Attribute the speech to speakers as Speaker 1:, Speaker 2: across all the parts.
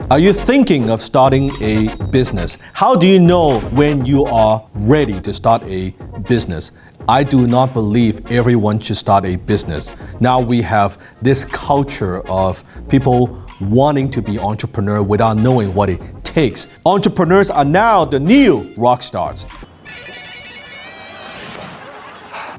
Speaker 1: Are you thinking of starting a business? How do you know when you are ready to start a business? I do not believe everyone should start a business. Now we have this culture of people wanting to be entrepreneur without knowing what it takes. Entrepreneurs are now the new rock stars.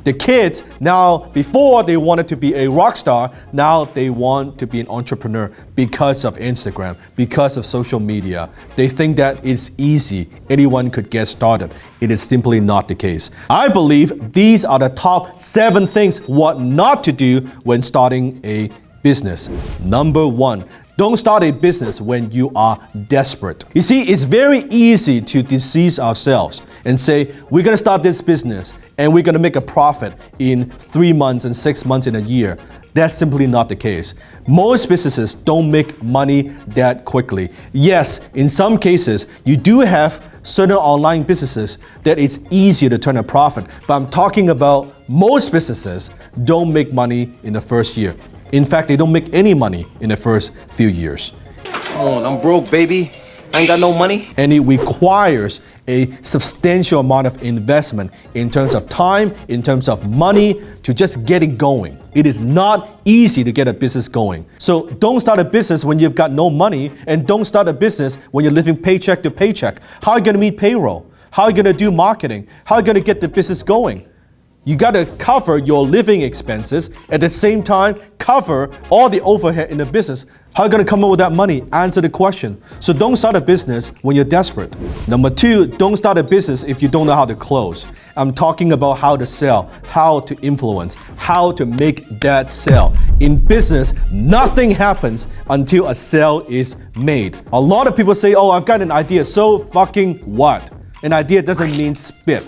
Speaker 1: The kids now, before they wanted to be a rock star, now they want to be an entrepreneur because of Instagram, because of social media. They think that it's easy, anyone could get started. It is simply not the case. I believe these are the top 7 things what not to do when starting a business. Number 1, don't start a business when you are desperate. You see, it's very easy to deceive ourselves and say, we're gonna start this business and we're gonna make a profit in 3 months and 6 months in a year. That's simply not the case. Most businesses don't make money that quickly. Yes, in some cases, you do have certain online businesses that it's easier to turn a profit, but I'm talking about most businesses don't make money in the first year. In fact, they don't make any money in the first few years.
Speaker 2: Oh, I'm broke, baby. I ain't got no money.
Speaker 1: And it requires a substantial amount of investment in terms of time, in terms of money, to just get it going. It is not easy to get a business going. So don't start a business when you've got no money, and don't start a business when you're living paycheck to paycheck. How are you gonna meet payroll? How are you gonna do marketing? How are you gonna get the business going? You gotta cover your living expenses, at the same time cover all the overhead in the business. How are you gonna come up with that money? Answer the question. So don't start a business when you're desperate. Number 2, don't start a business if you don't know how to close. I'm talking about how to sell, how to influence, how to make that sale. In business, nothing happens until a sale is made. A lot of people say, oh, I've got an idea, so fucking what? An idea doesn't mean spit.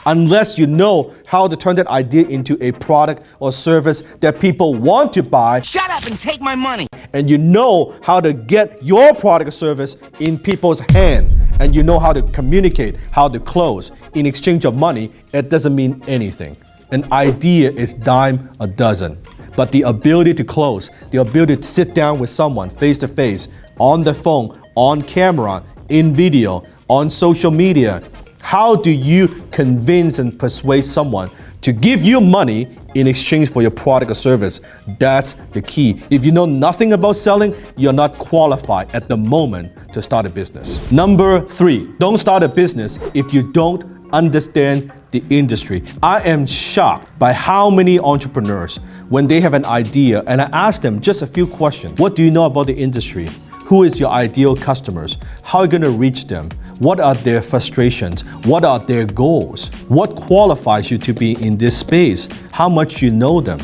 Speaker 1: Unless you know how to turn that idea into a product or service that people want to buy.
Speaker 3: Shut up and take my money.
Speaker 1: And you know how to get your product or service in people's hand. And you know how to communicate, how to close. In exchange of money, it doesn't mean anything. An idea is dime a dozen. But the ability to close, the ability to sit down with someone face to face, on the phone, on camera, in video, on social media, how do you convince and persuade someone to give you money in exchange for your product or service? That's the key. If you know nothing about selling, you're not qualified at the moment to start a business. Number 3, don't start a business if you don't understand the industry. I am shocked by how many entrepreneurs, when they have an idea, and I ask them just a few questions. What do you know about the industry? Who is your ideal customers? How are you going to reach them? What are their frustrations? What are their goals? What qualifies you to be in this space? How much you know them?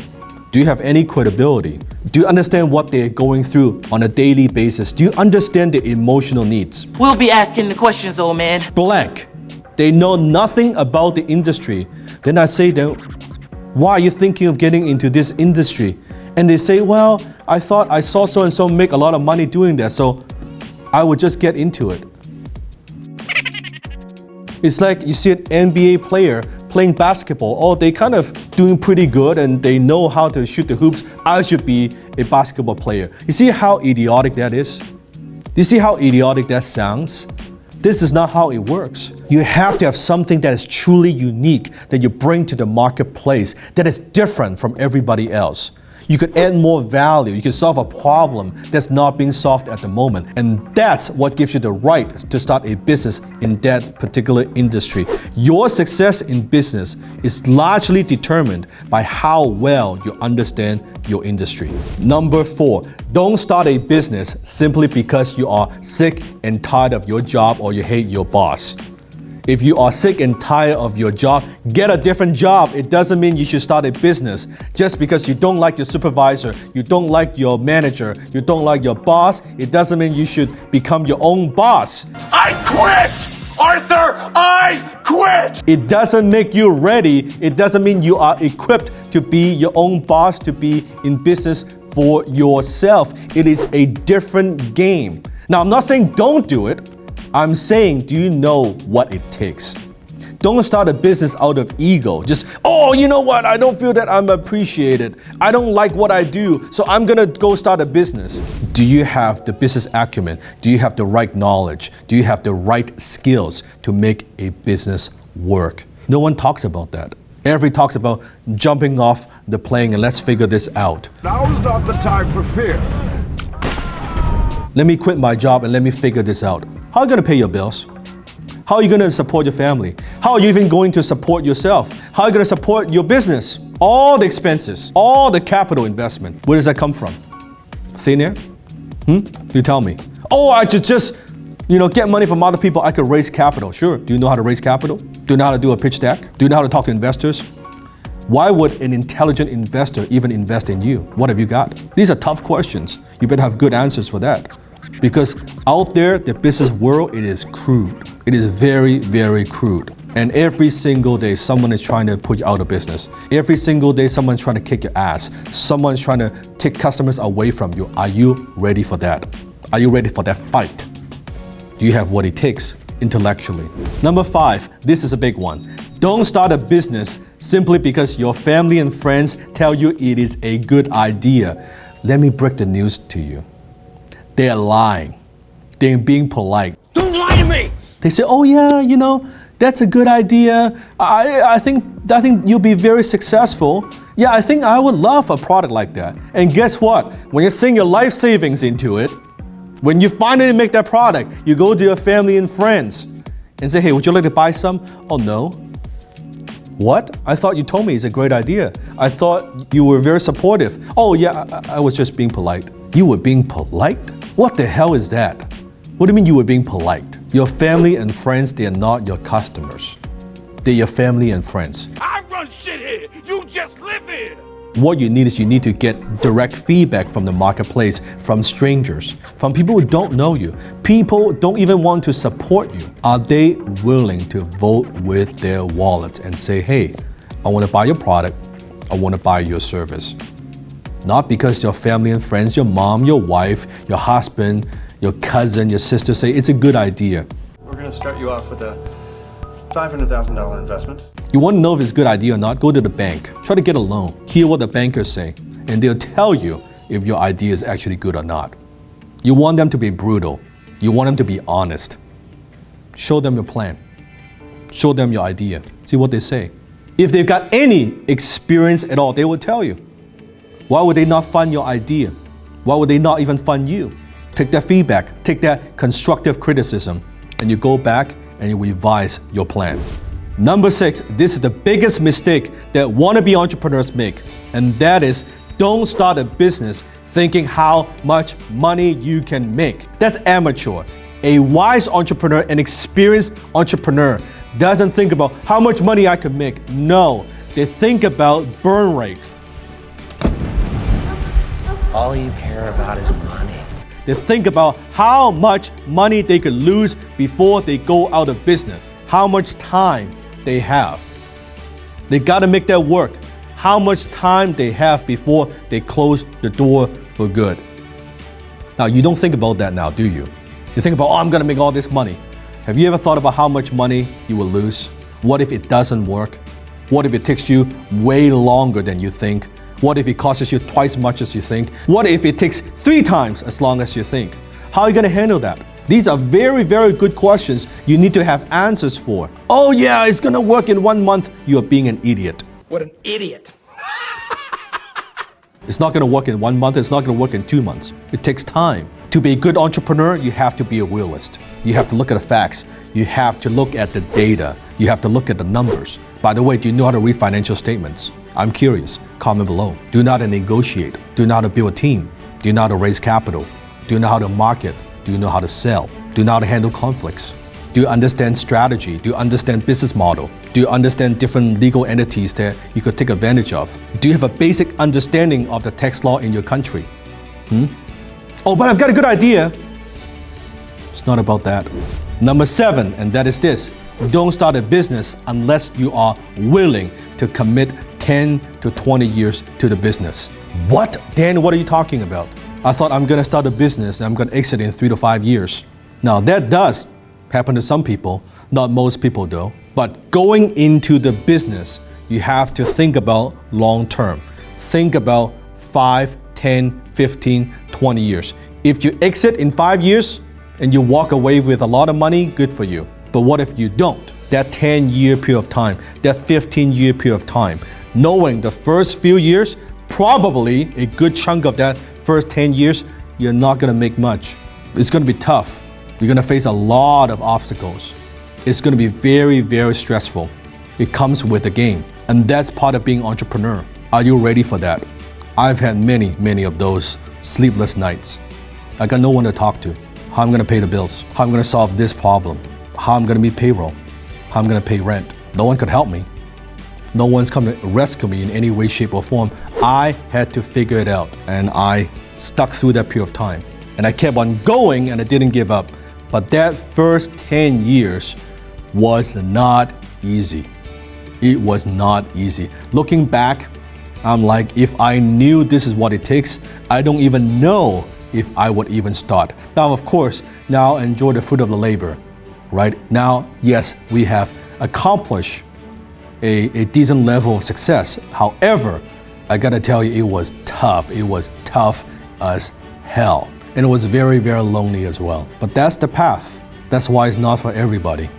Speaker 1: Do you have any credibility? Do you understand what they're going through on a daily basis? Do you understand their emotional needs?
Speaker 3: We'll be asking the questions, old man.
Speaker 1: Blank. They know nothing about the industry. Then I say to them, why are you thinking of getting into this industry? And they say, well, I thought I saw so-and-so make a lot of money doing that, so I would just get into it. It's like you see an NBA player playing basketball. Oh, they kind of doing pretty good and they know how to shoot the hoops. I should be a basketball player. You see how idiotic that is? You see how idiotic that sounds? This is not how it works. You have to have something that is truly unique that you bring to the marketplace that is different from everybody else. You could add more value. You can solve a problem that's not being solved at the moment. And that's what gives you the right to start a business in that particular industry. Your success in business is largely determined by how well you understand your industry. Number 4, don't start a business simply because you are sick and tired of your job or you hate your boss. If you are sick and tired of your job, get a different job. It doesn't mean you should start a business. Just because you don't like your supervisor, you don't like your manager, you don't like your boss, it doesn't mean you should become your own boss.
Speaker 4: I quit! Arthur, I quit!
Speaker 1: It doesn't make you ready. It doesn't mean you are equipped to be your own boss, to be in business for yourself. It is a different game. Now, I'm not saying don't do it. I'm saying, do you know what it takes? Don't start a business out of ego. Just, oh, you know what? I don't feel that I'm appreciated. I don't like what I do, so I'm gonna go start a business. Do you have the business acumen? Do you have the right knowledge? Do you have the right skills to make a business work? No one talks about that. Everybody talks about jumping off the plane and let's figure this out.
Speaker 4: Now is not the time for fear.
Speaker 1: Let me quit my job and let me figure this out. How are you gonna pay your bills? How are you gonna support your family? How are you even going to support yourself? How are you gonna support your business? All the expenses, all the capital investment, where does that come from? Thin air? You tell me. Oh, I should just, get money from other people. I could raise capital. Sure. Do you know how to raise capital? Do you know how to do a pitch deck? Do you know how to talk to investors? Why would an intelligent investor even invest in you? What have you got? These are tough questions. You better have good answers for that. Because out there, the business world, it is crude. It is very, very crude. And every single day, someone is trying to put you out of business. Every single day, someone's trying to kick your ass. Someone's trying to take customers away from you. Are you ready for that? Are you ready for that fight? Do you have what it takes intellectually? Number 5, this is a big one. Don't start a business simply because your family and friends tell you it is a good idea. Let me break the news to you. They're lying. They're being polite.
Speaker 3: Don't lie to me!
Speaker 1: They say, oh yeah, that's a good idea. I think you'll be very successful. Yeah, I think I would love a product like that. And guess what? When you're seeing your life savings into it, when you finally make that product, you go to your family and friends and say, hey, would you like to buy some? Oh no. What? I thought you told me it's a great idea. I thought you were very supportive. Oh yeah, I was just being polite. You were being polite? What the hell is that? What do you mean you were being polite? Your family and friends, they are not your customers. They're your family and friends.
Speaker 4: I run shit here. You just live here.
Speaker 1: What you need is you need to get direct feedback from the marketplace, from strangers, from people who don't know you. People don't even want to support you. Are they willing to vote with their wallets and say, hey, I want to buy your product, I want to buy your service? Not because your family and friends, your mom, your wife, your husband, your cousin, your sister say it's a good idea.
Speaker 5: We're going to start you off with a $500,000 investment.
Speaker 1: You want to know if it's a good idea or not? Go to the bank. Try to get a loan. Hear what the bankers say, and they'll tell you if your idea is actually good or not. You want them to be brutal. You want them to be honest. Show them your plan. Show them your idea. See what they say. If they've got any experience at all, they will tell you. Why would they not fund your idea? Why would they not even fund you? Take that feedback, take that constructive criticism, and you go back and you revise your plan. Number 6, this is the biggest mistake that wannabe entrepreneurs make, and that is don't start a business thinking how much money you can make. That's amateur. A wise entrepreneur, an experienced entrepreneur, doesn't think about how much money I can make. No, they think about burn rate.
Speaker 2: All you care about is money.
Speaker 1: They think about how much money they could lose before they go out of business, how much time they have. They gotta make that work. How much time they have before they close the door for good. Now, you don't think about that now, do you? You think about, I'm gonna make all this money. Have you ever thought about how much money you will lose? What if it doesn't work? What if it takes you way longer than you think? What if it costs you twice as much as you think? What if it takes 3 times as long as you think? How are you gonna handle that? These are very, very good questions you need to have answers for. Oh yeah, it's gonna work in 1 month. You are being an idiot.
Speaker 3: What an idiot.
Speaker 1: It's not gonna work in 1 month, it's not gonna work in 2 months. It takes time. To be a good entrepreneur, you have to be a realist. You have to look at the facts. You have to look at the data. You have to look at the numbers. By the way, do you know how to read financial statements? I'm curious. Comment below. Do you know how to negotiate? Do you know how to build a team? Do you know how to raise capital? Do you know how to market? Do you know how to sell? Do you know how to handle conflicts? Do you understand strategy? Do you understand business model? Do you understand different legal entities that you could take advantage of? Do you have a basic understanding of the tax law in your country? Oh, but I've got a good idea. It's not about that. Number 7, and that is this. Don't start a business unless you are willing to commit 10 to 20 years to the business. What? Dan, what are you talking about? I thought I'm gonna start a business and I'm gonna exit in 3 to 5 years. Now that does happen to some people, not most people though. But going into the business, you have to think about long term. Think about 5, 10, 15, 20 years. If you exit in 5 years and you walk away with a lot of money, good for you. But what if you don't? That 10-year period of time, that 15-year period of time, knowing the first few years, probably a good chunk of that first 10 years, you're not gonna make much. It's gonna be tough. You're gonna face a lot of obstacles. It's gonna be very, very stressful. It comes with the game. And that's part of being an entrepreneur. Are you ready for that? I've had many of those sleepless nights. I got no one to talk to. How I'm gonna pay the bills? How I'm gonna solve this problem? How I'm gonna meet payroll? How I'm gonna pay rent? No one could help me. No one's come to rescue me in any way, shape, or form. I had to figure it out, and I stuck through that period of time. And I kept on going, and I didn't give up. But that first 10 years was not easy. It was not easy. Looking back, I'm like, if I knew this is what it takes, I don't even know if I would even start. Now, of course, now enjoy the fruit of the labor, right? Now, yes, we have accomplished a decent level of success. However, I gotta tell you, it was tough. It was tough as hell. And it was very, very lonely as well. But that's the path. That's why it's not for everybody.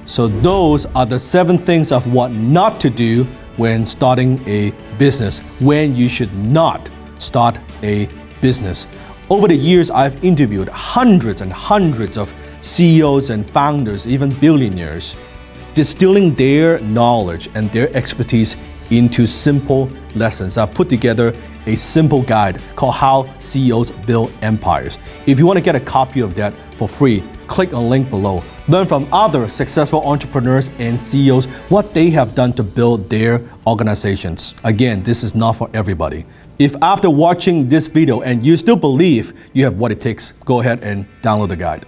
Speaker 1: So those are the 7 things of what not to do when starting a business, when you should not start a business. Over the years, I've interviewed hundreds and hundreds of CEOs and founders, even billionaires, distilling their knowledge and their expertise into simple lessons. I've put together a simple guide called How CEOs Build Empires. If you want to get a copy of that for free, click on the link below. Learn from other successful entrepreneurs and CEOs what they have done to build their organizations. Again, this is not for everybody. If after watching this video and you still believe you have what it takes, go ahead and download the guide.